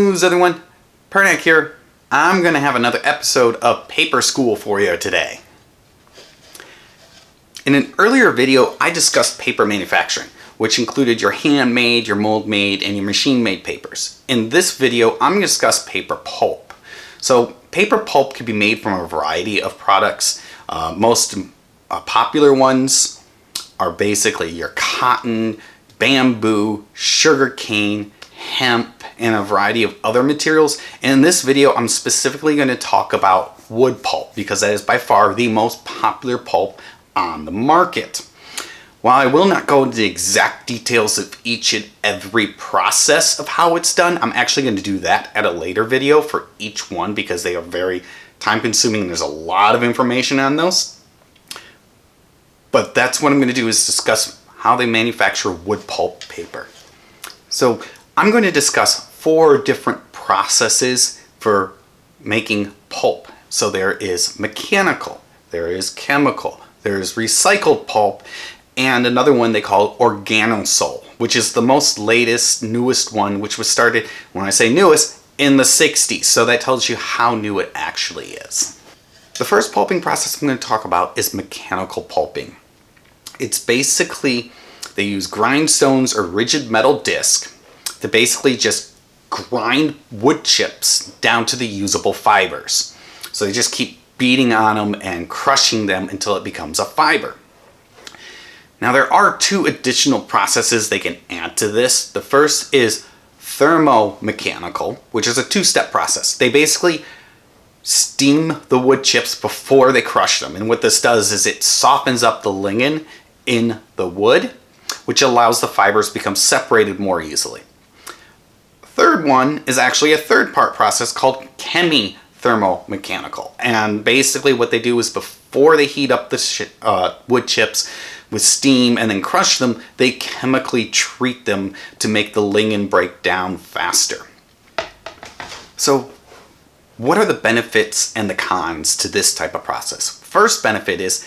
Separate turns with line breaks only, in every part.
news, everyone? Pernak here. I'm going to have another episode of Paper School for you today. In an earlier video, I discussed paper manufacturing, which included your handmade, your mold-made, and your machine-made papers. In this video, I'm going to discuss paper pulp. So, paper pulp can be made from a variety of products. Most popular ones are basically your cotton, bamboo, sugar cane, hemp, and a variety of other materials. And in this video, I'm specifically going to talk about wood pulp because that is by far the most popular pulp on the market. While I will not go into the exact details of each and every process of how it's done, I'm actually going to do that at a later video for each one because they are very time consuming and there's a lot of information on those. But that's what I'm going to do is discuss how they manufacture wood pulp paper. So I'm going to discuss 4 different processes for making pulp. So there is mechanical, there is chemical, there is recycled pulp, and another one they call organosol, which is the most latest, newest one, which was started, when I say newest, in the 60s. So that tells you how new it actually is. The first pulping process I'm going to talk about is mechanical pulping. It's basically, they use grindstones or rigid metal disc to basically just grind wood chips down to the usable fibers. So they just keep beating on them and crushing them until it becomes a fiber. Now there are 2 additional processes they can add to this. The first is thermomechanical, which is a 2-step process. They basically steam the wood chips before they crush them. And what this does is it softens up the lignin in the wood, which allows the fibers to become separated more easily. Third one is actually a 3rd-part process called chemi-thermomechanical. And basically what they do is before they heat up the wood chips with steam and then crush them, they chemically treat them to make the lignin break down faster. So what are the benefits and the cons to this type of process? First benefit is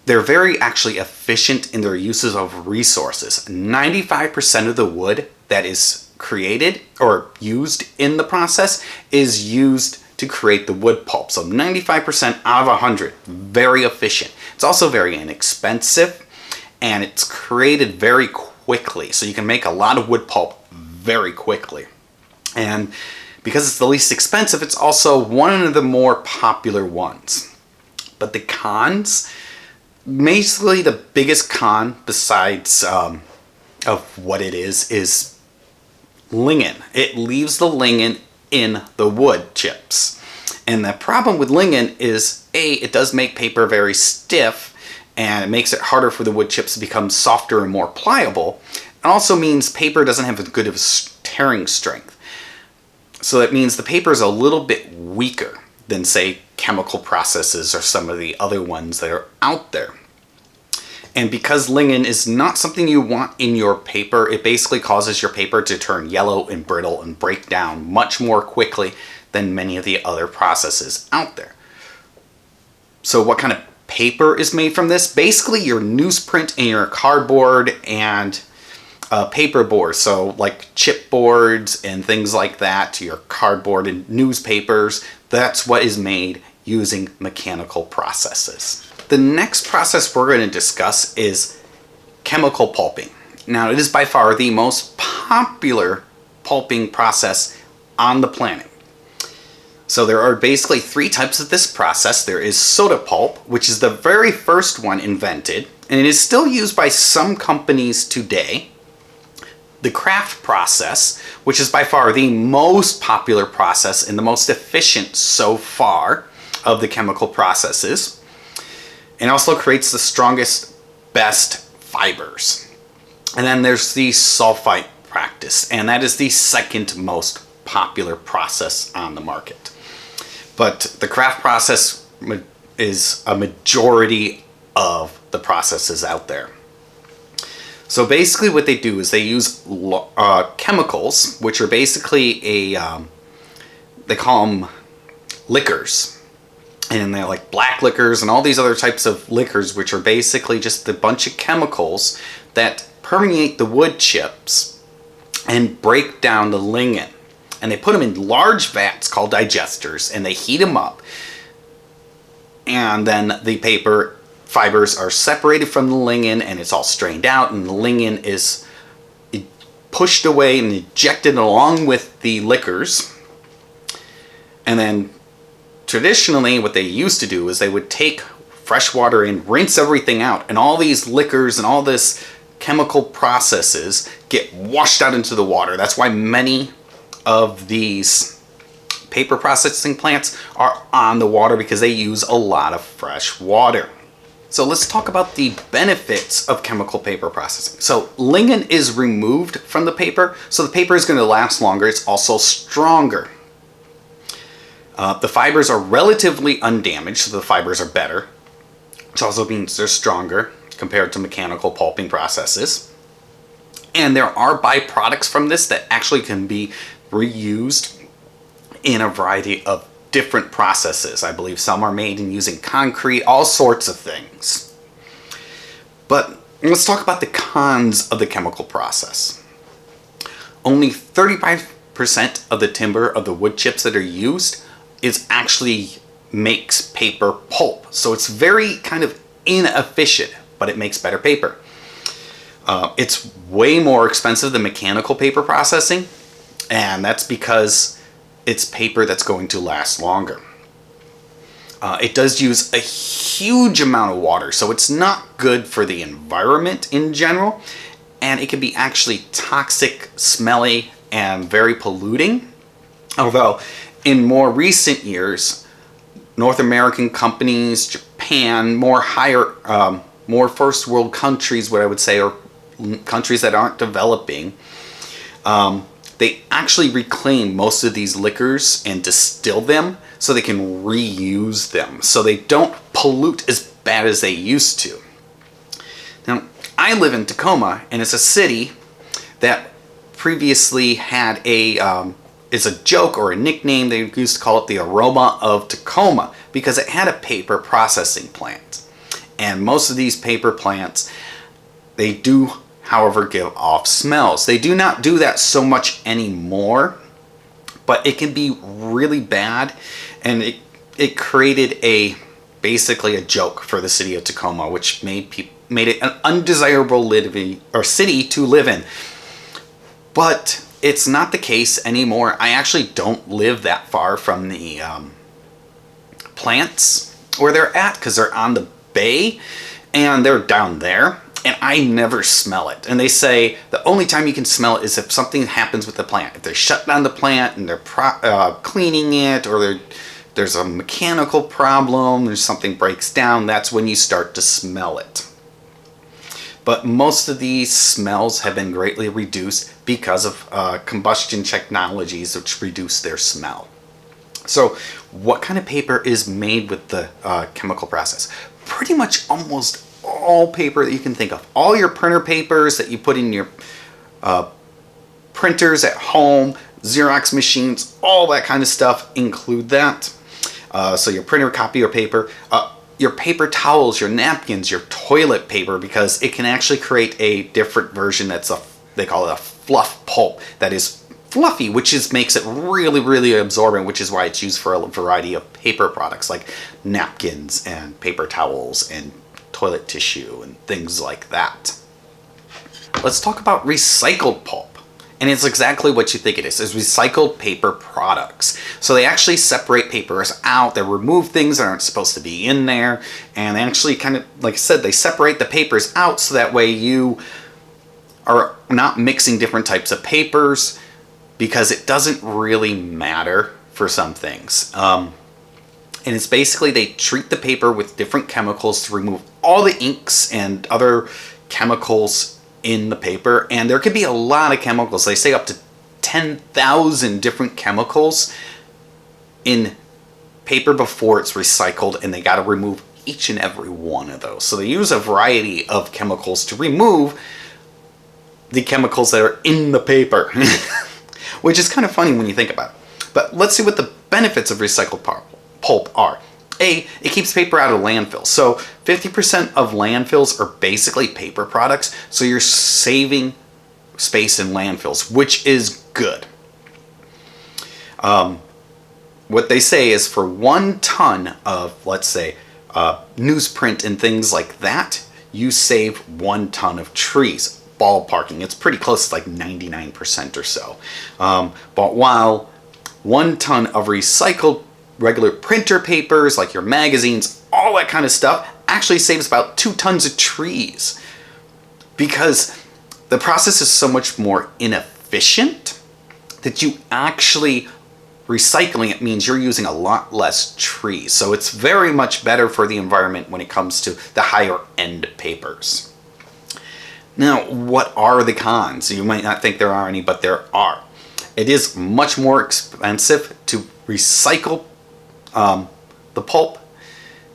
they're very actually efficient in their uses of resources. 95% of the wood that is created or used in the process is used to create the wood pulp. So 95% out of 100, very efficient. It's also very inexpensive and it's created very quickly. So you can make a lot of wood pulp very quickly. And because it's the least expensive, it's also one of the more popular ones. But the cons, basically the biggest con besides of what it is lignin. It leaves the lignin in the wood chips. And the problem with lignin is it does make paper very stiff and it makes it harder for the wood chips to become softer and more pliable. It also means paper doesn't have as good of a tearing strength. So that means the paper is a little bit weaker than, say, chemical processes or some of the other ones that are out there. And because lignin is not something you want in your paper, it basically causes your paper to turn yellow and brittle and break down much more quickly than many of the other processes out there. So what kind of paper is made from this? Basically your newsprint and your cardboard and paper boards, so like chipboards and things like that, your cardboard and newspapers, that's what is made using mechanical processes. The next process we're going to discuss is chemical pulping. Now it is by far the most popular pulping process on the planet. So there are basically 3 types of this process. There is soda pulp, which is the very first one invented, and it is still used by some companies today. The craft process, which is by far the most popular process and the most efficient so far of the chemical processes, and also creates the strongest, best fibers. And then there's the sulfite practice, and that is the second most popular process on the market. But the craft process is a majority of the processes out there. So basically what they do is they use chemicals, which are basically they call them liquors. And they're like black liquors and all these other types of liquors, which are basically just a bunch of chemicals that permeate the wood chips and break down the lignin. and they put them in large vats called digesters, and they heat them up. And then the paper fibers are separated from the lignin, and it's all strained out, and the lignin is pushed away and ejected along with the liquors. And then traditionally what they used to do is they would take fresh water and rinse everything out, and all these liquors and all this chemical processes get washed out into the water. That's why many of these paper processing plants are on the water, because they use a lot of fresh water. So let's talk about the benefits of chemical paper processing. So lignin is removed from the paper, so the paper is going to last longer. It's also stronger. The fibers are relatively undamaged, so the fibers are better, which also means they're stronger compared to mechanical pulping processes. And there are byproducts from this that actually can be reused in a variety of different processes. I believe some are made in using concrete, all sorts of things. But let's talk about the cons of the chemical process. Only 35% of the timber of the wood chips that are used makes paper pulp. So it's very kind of inefficient, but it makes better paper. It's way more expensive than mechanical paper processing, and that's because it's paper that's going to last longer. It does use a huge amount of water, so it's not good for the environment in general, and it can be actually toxic, smelly, and very polluting. Although in more recent years, North American companies, Japan, more first world countries, what I would say, or countries that aren't developing, they actually reclaim most of these liquors and distill them so they can reuse them, so they don't pollute as bad as they used to. Now, I live in Tacoma, and it's a city that previously had it's a joke or a nickname. They used to call it the aroma of Tacoma because it had a paper processing plant. And most of these paper plants, they do, however, give off smells. They do not do that so much anymore, but it can be really bad, and it created basically a joke for the city of Tacoma, which made it an undesirable city to live in. But it's not the case anymore. I actually don't live that far from the plants where they're at, because they're on the bay and they're down there, and I never smell it. And they say the only time you can smell it is if something happens with the plant. If they shut down the plant and they're cleaning it, or there's a mechanical problem, there's something breaks down, that's when you start to smell it. But most of these smells have been greatly reduced because of combustion technologies, which reduce their smell. So what kind of paper is made with the chemical process? Pretty much almost all paper that you can think of. All your printer papers that you put in your printers at home, Xerox machines, all that kind of stuff include that. So your printer, copier paper, your paper towels, your napkins, your toilet paper, because it can actually create a different version they call it a fluff pulp that is fluffy, which makes it really, really absorbent, which is why it's used for a variety of paper products like napkins and paper towels and toilet tissue and things like that. Let's talk about recycled pulp. And it's exactly what you think it is. It's recycled paper products. So they actually separate papers out. They remove things that aren't supposed to be in there. And they actually kind of, like I said, they separate the papers out so that way you are not mixing different types of papers, because it doesn't really matter for some things. And it's basically they treat the paper with different chemicals to remove all the inks and other chemicals in the paper, and there could be a lot of chemicals. They say up to 10,000 different chemicals in paper before it's recycled, and they got to remove each and every one of those. So they use a variety of chemicals to remove the chemicals that are in the paper, which is kind of funny when you think about it. But let's see what the benefits of recycled pulp are. It keeps paper out of landfills. So 50% of landfills are basically paper products, so you're saving space in landfills, which is good. What they say is for 1 ton of, let's say, newsprint and things like that, you save 1 ton of trees. Ballparking, it's pretty close to like 99% or so. But while 1 ton of recycled regular printer papers, like your magazines, all that kind of stuff, actually saves about 2 tons of trees. Because the process is so much more inefficient that you actually recycling it means you're using a lot less trees. So it's very much better for the environment when it comes to the higher end papers. Now, what are the cons? You might not think there are any, but there are. It is much more expensive to recycle the pulp,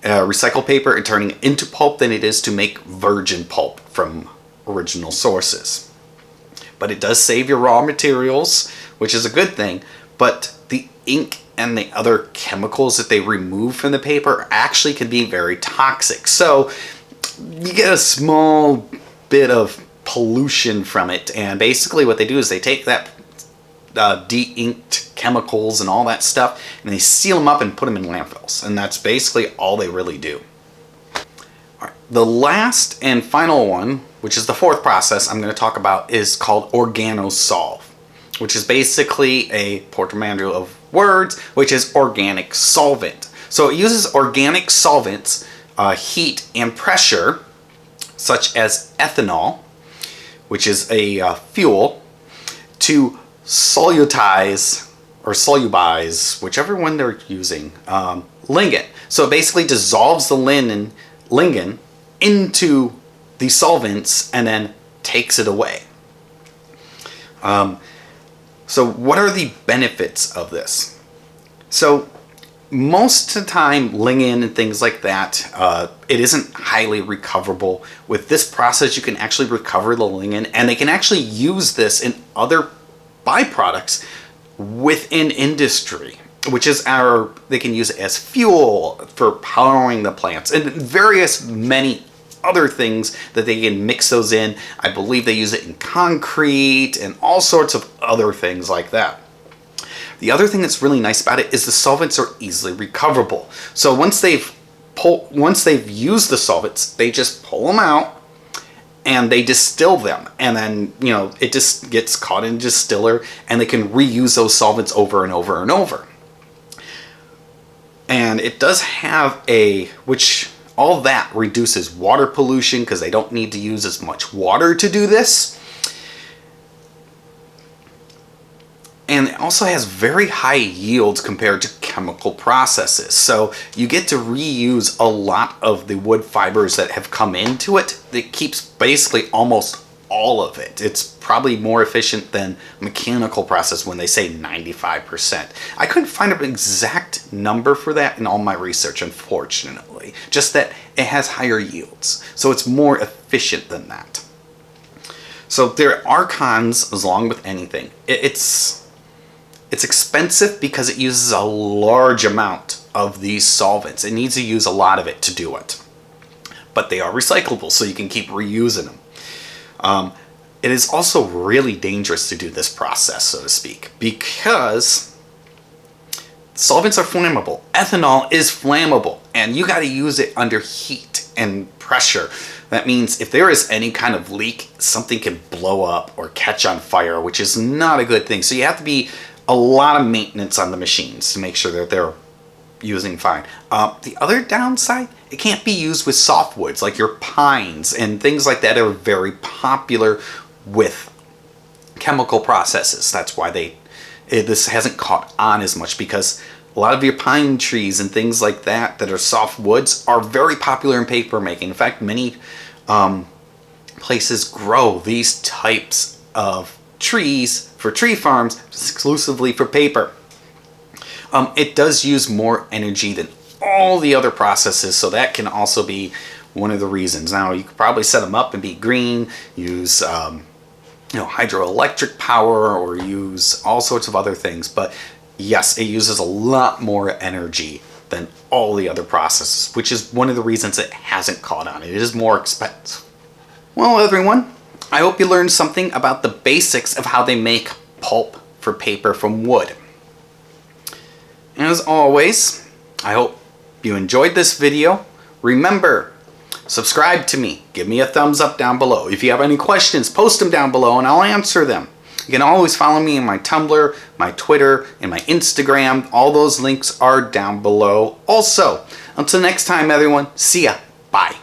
recycle paper and turning it into pulp than it is to make virgin pulp from original sources. But it does save your raw materials, which is a good thing, but the ink and the other chemicals that they remove from the paper actually can be very toxic. So you get a small bit of pollution from it, and basically what they do is they take that de-inked chemicals and all that stuff and they seal them up and put them in landfills, and that's basically all they really do. All right. The last and final one, which is the fourth process I'm going to talk about, is called organosolve, which is basically a portmanteau of words, which is organic solvent. So it uses organic solvents, heat and pressure, such as ethanol, which is a fuel, to solutize or solubilize, whichever one they're using, lignin. So it basically dissolves the lignin into the solvents and then takes it away. So what are the benefits of this? So most of the time, lignin and things like that, it isn't highly recoverable. With this process, you can actually recover the lignin, and they can actually use this in other byproducts within industry, which is they can use it as fuel for powering the plants and various many other things that they can mix those in. I believe they use it in concrete and all sorts of other things like that. The other thing that's really nice about it is the solvents are easily recoverable. So once they've used the solvents, they just pull them out and they distill them, and then it just gets caught in a distiller, and they can reuse those solvents over and over and over. And it does have which all that reduces water pollution because they don't need to use as much water to do this. And it also has very high yields compared to chemical processes. So you get to reuse a lot of the wood fibers that have come into it. It keeps basically almost all of it. It's probably more efficient than mechanical process when they say 95%. I couldn't find an exact number for that in all my research, unfortunately. Just that it has higher yields. So it's more efficient than that. So there are cons along with anything. It's expensive because it uses a large amount of these solvents. It needs to use a lot of it to do it. But they are recyclable, so you can keep reusing them. It is also really dangerous to do this process, so to speak, because solvents are flammable. Ethanol is flammable, and you got to use it under heat and pressure. That means if there is any kind of leak, something can blow up or catch on fire, which is not a good thing. So you have to be a lot of maintenance on the machines to make sure that they're using fine. The other downside, it can't be used with softwoods like your pines and things like that are very popular with chemical processes. That's why this hasn't caught on as much, because a lot of your pine trees and things like that are softwoods are very popular in paper making. In fact, many places grow these types of trees for tree farms exclusively for paper. It does use more energy than all the other processes, so that can also be one of the reasons. Now, you could probably set them up and be green, use hydroelectric power, or use all sorts of other things, but yes, it uses a lot more energy than all the other processes, which is one of the reasons it hasn't caught on. It is more expensive. Well, everyone, I hope you learned something about the basics of how they make pulp for paper from wood. As always, I hope you enjoyed this video. Remember, subscribe to me. Give me a thumbs up down below. If you have any questions, post them down below and I'll answer them. You can always follow me in my Tumblr, my Twitter, and my Instagram. All those links are down below also. Until next time, everyone, see ya. Bye.